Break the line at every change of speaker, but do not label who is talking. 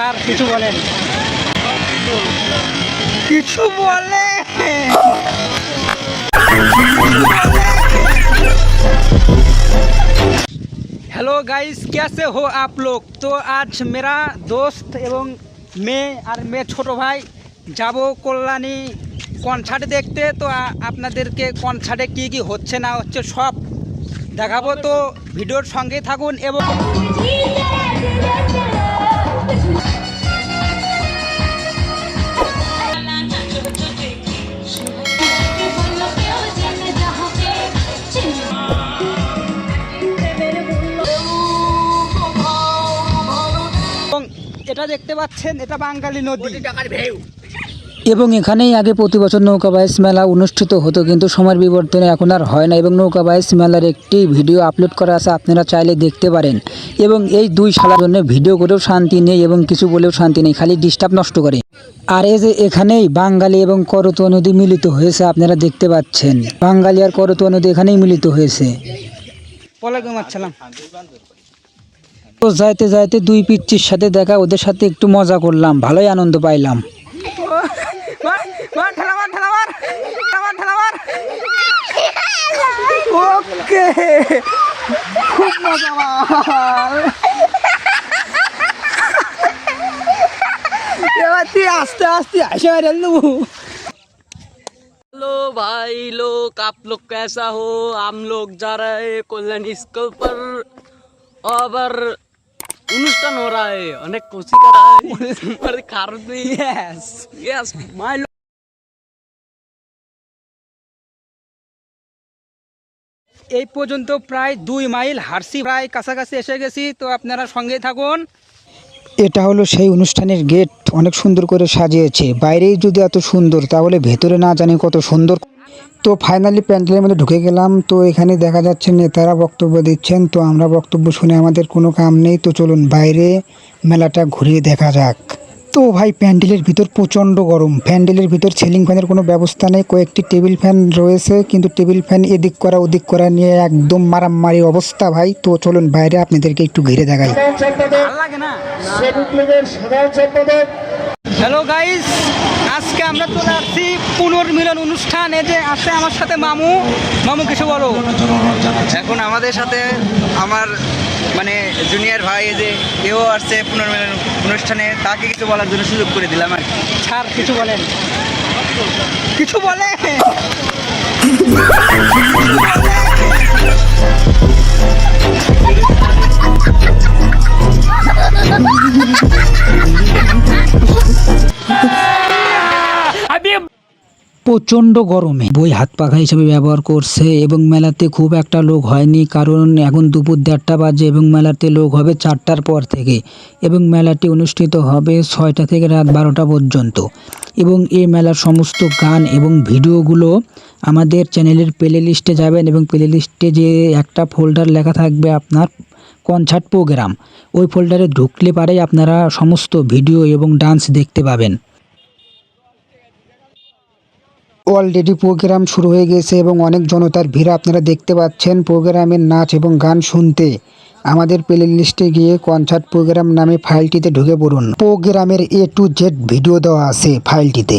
Sir কিছু বলেন, কিছু বলে। हेलो गाइस, कैसे हो आप लोग। तो आज मेरा दोस्त एवं मैं छोटो भाई जाबो कल्याणी कनसार्ट देखते। तो आपनादेरके कनसार्टे की होच्छे ना होच्छे सब देखाबो। तो भिडियोर संगे थाकुन एवं এটা দেখতে পাচ্ছেন, এটা বাঙালি নদী এবং এখানেই আগে প্রতি বছর নৌকা বাইচ মেলা অনুষ্ঠিত হতো, কিন্তু সময়ের বিবর্তনে এখন আর হয় না। এবং নৌকা বাইচ মেলার একটি ভিডিও আপলোড করা আছে, আপনারা চাইলে দেখতে পারেন। এবং এই দুই শালার জন্য ভিডিও করেও শান্তি নেই এবং কিছু বলেও শান্তি নেই, খালি ডিস্টার্ব নষ্ট করে। আর এই যে এখানেই বাঙালি এবং করতোয়া নদী মিলিত হয়েছে, আপনারা দেখতে পাচ্ছেন বাঙালি আর করতোয়া নদী এখানেই মিলিত হয়েছে। ওয়ালাইকুম আসসালাম। তো যাইতে যাইতে দুই পিচ্চির সাথে দেখা, ওদের সাথে একটু মজা করলাম, ভালোই আনন্দ পাইলাম। ওকে, খুব মজা। এবার তুই আস্তে আস্তে আসে।
हेलो भाई लोग, आप लोग कैसा हो। हम लोग जा रहे हैं कल्याणी स्कूल पर और অনুষ্ঠান हो रहा है, अनेक खुशी का रहा है।
यस
यस माय
এই পর্যন্ত প্রায় 2 মাইল হাঁটছি, প্রায় কাছাকাছি এসে গেছি। তো আপনারা সঙ্গেই থাকুন। এটা হলো সেই অনুষ্ঠানের গেট, অনেক সুন্দর করে সাজিয়েছে। বাইরেই যদি এত সুন্দর, তাহলে ভেতরে না জানি কত সুন্দর। তো ফাইনালি প্যান্ডেলের মধ্যে ঢুকে গেলাম। তো এখানে দেখা যাচ্ছে নেতারা বক্তব্য দিচ্ছেন। তো আমরা বক্তব্য শুনে আমাদের কোনো কাম নেই, তো চলুন বাইরে মেলাটা ঘুরিয়ে দেখা যাক। তো ভাই প্যান্ডেলের ভিতর প্রচণ্ড গরম। প্যান্ডেলের ভিতর সিলিং ফ্যানের কোনো ব্যবস্থা নেই, কয়েকটি টেবিল ফ্যান রয়েছে, কিন্তু টেবিল ফ্যান এদিক করা ওদিক করা নিয়ে একদম মারামারি অবস্থা ভাই। তো চলুন বাইরে আপনাদেরকে একটু ঘিরে দেখাই। হ্যালো গাইস, আজকে আমরা চলে আসছি পুনর্মিলন অনুষ্ঠান। এই যে আছে আমার সাথে মামু। মামু কিছু বলো।
এখন আমাদের সাথে আমার মানে জুনিয়র ভাই, এই যে এও আসছে পুনর্মিলন অনুষ্ঠানে, তাকে কিছু বলার জন্য সুযোগ করে দিলাম আর কি।
স্যার কিছু বলেন, কিছু বলে। প্রচণ্ড গরমে বই হাত পাখা হিসেবে ব্যবহার করছে এবং মেলাতে খুব একটা লোক হয়নি, কারণ এখন দুপুর 1:30 বাজে এবং মেলাতে লোক হবে 4টার পর থেকে। এবং মেলাটি অনুষ্ঠিত হবে 6টা থেকে রাত 12টা পর্যন্ত। এবং এই মেলার সমস্ত গান এবং ভিডিওগুলো আমাদের চ্যানেলের প্লে লিস্টে যাবেন এবং প্লে লিস্টে যে একটা ফোল্ডার লেখা থাকবে আপনার কনসার্ট প্রোগ্রাম, ওই ফোল্ডারে ঢুকলে পারেই আপনারা সমস্ত ভিডিও এবং ডান্স দেখতে পাবেন। অলরেডি প্রোগ্রাম শুরু হয়ে গেছে এবং অনেক জনতার ভিড় আপনারা দেখতে পাচ্ছেন। প্রোগ্রামের নাচ এবং গান শুনতে আমাদের প্লে লিস্টে গিয়ে কনসার্ট প্রোগ্রাম নামে ফাইলটিতে ঢুকে পড়ুন। প্রোগ্রামের A to Z ভিডিও দেওয়া আছে ফাইলটিতে।